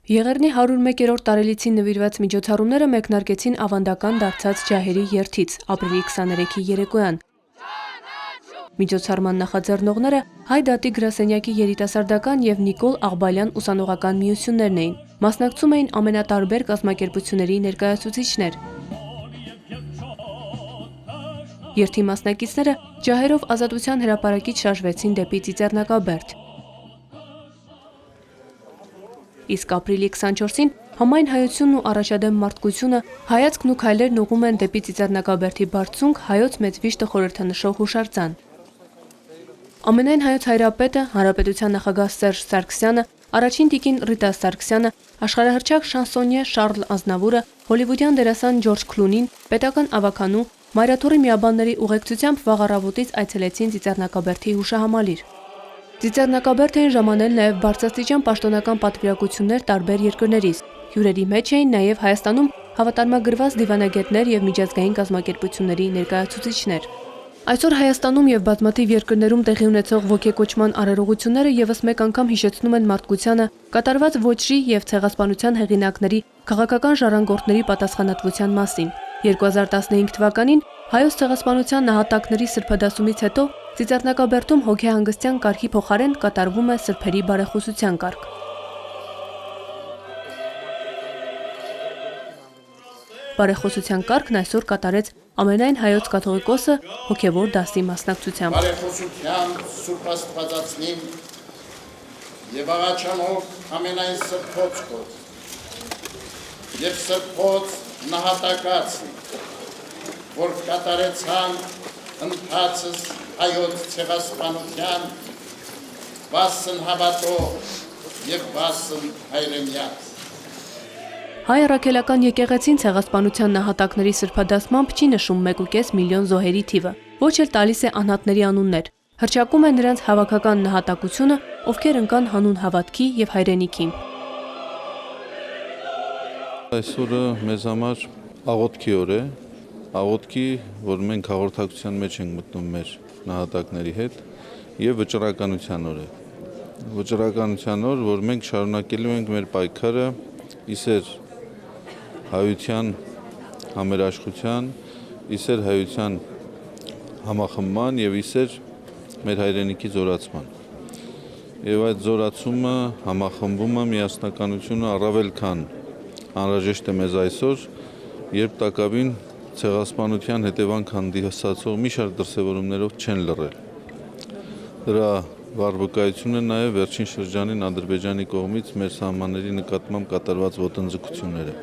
Եղեռնի 101-րդ տարելիցին նվիրված միջոցառումները մեկնարկեցին ավանդական դարձած ջահերի երթից ապրիլի 23-ի երեկոյան։ Միջոցառման նախաձեռնողները Հայ դատի գրասենյակի երիտասարդական և Նիկոլ Աղբալյան ուսանողական միություններն էին։ Մասնակցում էին ամենատարբեր կազմակերպությունների ներկայացուցիչներ։ Երթի մասնակիցները ջահերով Ազատության հրապարակից շարժվեցին դեպի Ծիծեռնակաբերդ։ Իսկ ապրիլի 24-ին համայն հայությունն ու առաջադեմ մարդկությունը հայացքն ու քայլերն ուղղում են դեպի Ծիծեռնակաբերդի բարձունք հայոց մեծ վիշտը խորհրդանշող հուշարձան։ Ամենայն հայոց հայրապետը, Հանրապետության նախագահ Սերժ Սարգսյանը, առաջին տիկին Ռիտա Սարգսյանը, աշխարհահռչակ շանսոնյե Շառլ Ազնավուրը, հոլիվուդյան դերասան Ջորջ Քլունին, պետական ավագանու, Մայրաթոռի միաբանների ուղեկցությամբ վաղ առավոտից այցելեցին Ծիծեռնակաբերդի հուշահամալիր։ Ծիծեռնակաբերդ էին ժամանել նաև բարձրաստիճան պաշտոնական պատվիրակություններ տարբեր երկրներից։ Հյուրերի մեջ էին նաև Հայաստանում հավատարմագրված դիվանագետներ և միջազգային կազմակերպությունների ներկայացուցիչներ։ Այսօր Հայաստանում և բազմաթիվ երկրներում տեղի ունեցող ոգեկոչման արարողությունները ևս մեկ անգամ հիշեցնում են մարդկությանը կատարված ոճրի և ցեղասպանության հեղինակների քաղաքական ժառանգորդների պատասխանատվության մասին։ 2015 թվականին հայոց ցեղասպանության նահատակների սրբադասումից հետո Ծիծեռնակաբերդում հոգեհանգստյան կարգի փոխարեն կատարվում է սրբերի բարեխոսության կարգ։ Բարեխոսության կարգն այսօր կատարեց ամենայն հայոց կաթողիկոսը հոգևոր դասի մասնակցությամբ։ Բարեխոսության Սուրբ Աստվածածնին եւ աղաչանող ամենայն սրբոց Քոզ եւ սրբոց նահատակացն, որ կատարեցան ընթացս հայոց ցեղասպանության վասն հավատող եւ վասն հայրենյաց։ Հայ առաքելական եկեղեցին ցեղասպանության նահատակների սրբադասմամբ չի նշում 1.5 միլիոն զոհերի թիվը, ոչ էլ տալիս է անհատների անուններ, հռչակում է նրանց հավաքական նահատակությունը, ովքեր ընկան հանուն հավատքի եւ հայրենիքի։ Այսօրը մեզ համար աղոթքի օր է, աղոթքի, որ մենք հաղորդակցության մեջ ենք մտնում մեր նահատակների հետ, եւ վճռականության օր է։ Վճռականության օր, որ մենք շարունակելու ենք մեր պայքարը իսեր հայության համերաշխության, իսեր հայության համախմբման եւ իսեր մեր հայրենիքի զորացման։ Եվ այդ զորացումը, համախմբումը, միասնականությունը առավել քան անհրաժեշտ է մեզ այսօր, երբ տակավին ցեղասպանության հետևանք հանդիսացող մի շարք դրսևորումներով չեն լռել։ Դրա վառ վկայությունն է նաև վերջին շրջանին Ադրբեջանի կողմից մեր սահմանների նկատմամբ կատարված ոտնձգությունները։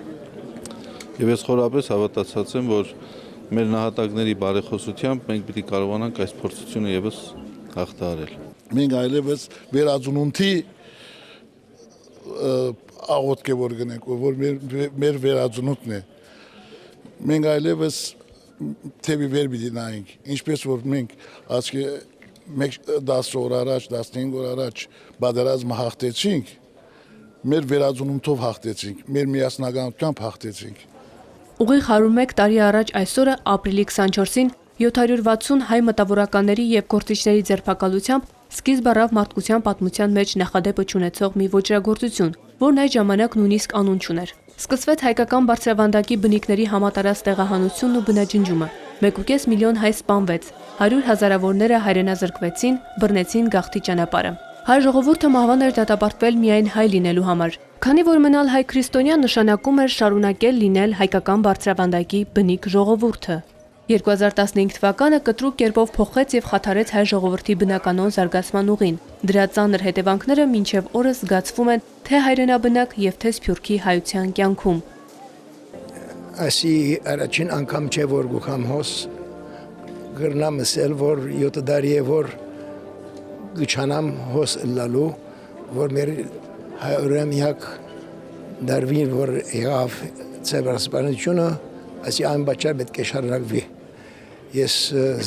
Եվ ես խորապես հավատացած եմ, որ մեր նահատակների բարեխոսությամբ մենք պիտի կարողանանք այս փորձությունը եւս հաղթահարել։ Մենք այլևս վերածնունդի աղոթք է որ գնենք, որ մեր վերածնունդն է։ Մենք այլևս թեպի վեր պիտի նայենք, ինչպես որ մենք ասկի 10 օր առաջ, 15 օր առաջ բادرազմը հաղթեցինք, մեր վերածնունդով հաղթեցինք, մեր միասնականությամբ հաղթեցինք։ Ուղիղ 101 տարի առաջ այսօրը ապրիլի 24-ին 760 հայ մտավորականների եւ գործիչների ձերբակալությամբ սկիզբ առավ մարդկության պատմության մեջ նախադեպը չունեցող մի ոճրագործություն, որն այդ ժամանակ նույնիսկ անուն չուներ։ Սկսվեց հայկական բարձրավանդակի բնիկների համատարած տեղահանությունն ու բնաջնջումը։ 1.5 միլիոն հայ սպանվեց, 100 հազարավորները հայրենազրկվեցին, բռնեցին գաղթի ճանապարհը։ Հայ ժողովուրդը մահվան էր դատապարտվել միայն հայ լինելու համար, քանի որ մնալ հայ քրիստոնյա նշանակում էր շարունակել լինել հայկական բարձրավանդակի բնիկ ժողովուրդը։ 2015 թվականը կտրուկ կերպով փոխեց եւ խաթարեց հայ ժողովրդի բնականոն զարգացման ուղին։ Դրա ծանր հետևանքները մինչև օրս զգացվում են թե հայրենաբնակ եւ թե սփյուռքի հայության կյանքում։ Ասի առաջին անգամ չէ որ գուխամ հոս գրնամ ասել որ 7 տարի է որ գչանամ հոս լալու որ մեր հայրենիք դարվին որ եղավ ցեղասպանությունը ասի այն բաճար պետք է շարունակվի։ Ես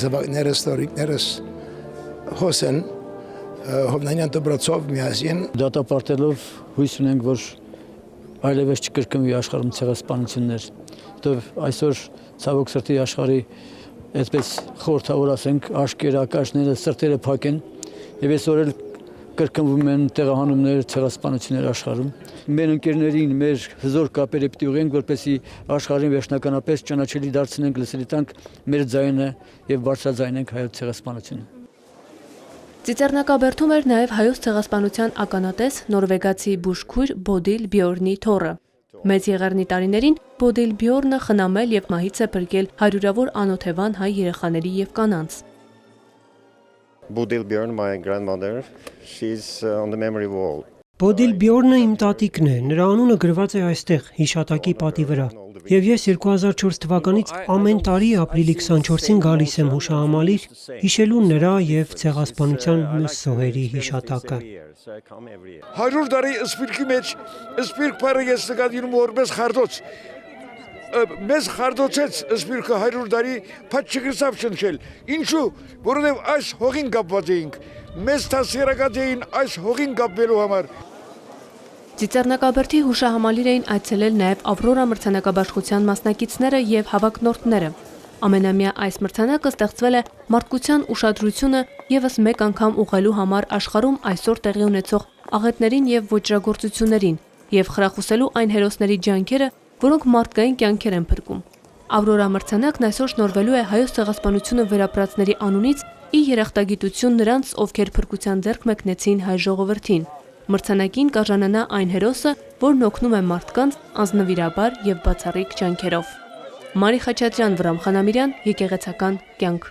զավակներս տորիկներս հոսեն Հովնանյան դպրոցով միասին դատապարտելով հույս ունենք որ այլևս չկրկնվի աշխարհում ցեղասպանություններ։ Այսօր ցավոք սրտի աշխարհի այսպես խորհրդավոր ասենք աշկերակաշները սրտերը փակ են եւ այսօր էլ կրկնվում են տեղահանումներ, ցեղասպանություններ աշխարհում։ Մեր ընկերներին, մեր հզոր կապերը պետք է ուղղենք, որպեսզի աշխարհին վերջնականապես ճանաչելի դարձնենք, լսելի տանք մեր ձայնը եւ բարձրաձայնենք հայոց ցեղասպանությունը։ Ծիծեռնակաբերդում էր նաև հայոց ցեղասպանության ականատես նորվեգացի բուժքույր Բոդիլ Բյորնի թոռը։ Մեծ եղեռնի տարիներին Բոդիլ Բյորնը խնամել եւ մահից է փրկել հարյուրավոր անօթևան հայ երեխաների եւ կանանց։ Bodil Björn, my grandmother, she's on the memory wall. Բոդիլ Բյորնը իմ տատիկն է, նրա անունը գրված է այստեղ, հիշատակի պատի վրա։ Եվ ես 2004 թվականից ամեն տարի ապրիլի 24-ին գալիս եմ հուշահամալիր, հիշելու նրա եւ ցեղասպանության մյուս զոհերի հիշատակը։ 100 տարի սպիրկի մեջ, սպիրկ բառը ես նկատում որպես խարդոց։ Մեզ խարդոցեց սպիրկը 100 տարի, փաչ չգրսավ շնչել։ Ինչու՞, որովհետև այս հողին կապված էինք։ Մեզ դասերակած էին այս հողին կապվելու համար։ Ծիծեռնակաբերդի հուշահամալիր էին այցելել նաև Ավրորա մրցանակաբաշխության մասնակիցները եւ հավաքնորդները։ Ամենամյա այս մրցանակը ստեղծվել է մարդկության ուշադրությունը եւս մեկ անգամ ուղղելու համար աշխարհում այսօր տեղի ունեցող աղետներին եւ ոճրագործություններին եւ խրախուսելու այն հերոսների ջանքերը, որոնք մարդկային կյանքեր են փրկում։ Ավրորա մրցանակն այսօր շնորհվելու է հայոց ցեղասպանությունը վերապրածների անունից ի երախտագիտություն նրանց, ովքեր փրկության ձեռք մեկնեցին հայ ժողովրդին։ Մրցանակին կարժանանա այն հերոսը, որն օգնում է մարդկանց անձնվիրաբար եւ բացառիկ ջանքերով։ Մարի Խաչատրյան, Վրամ Խանամիրյան, Եկեղեցական կյանք։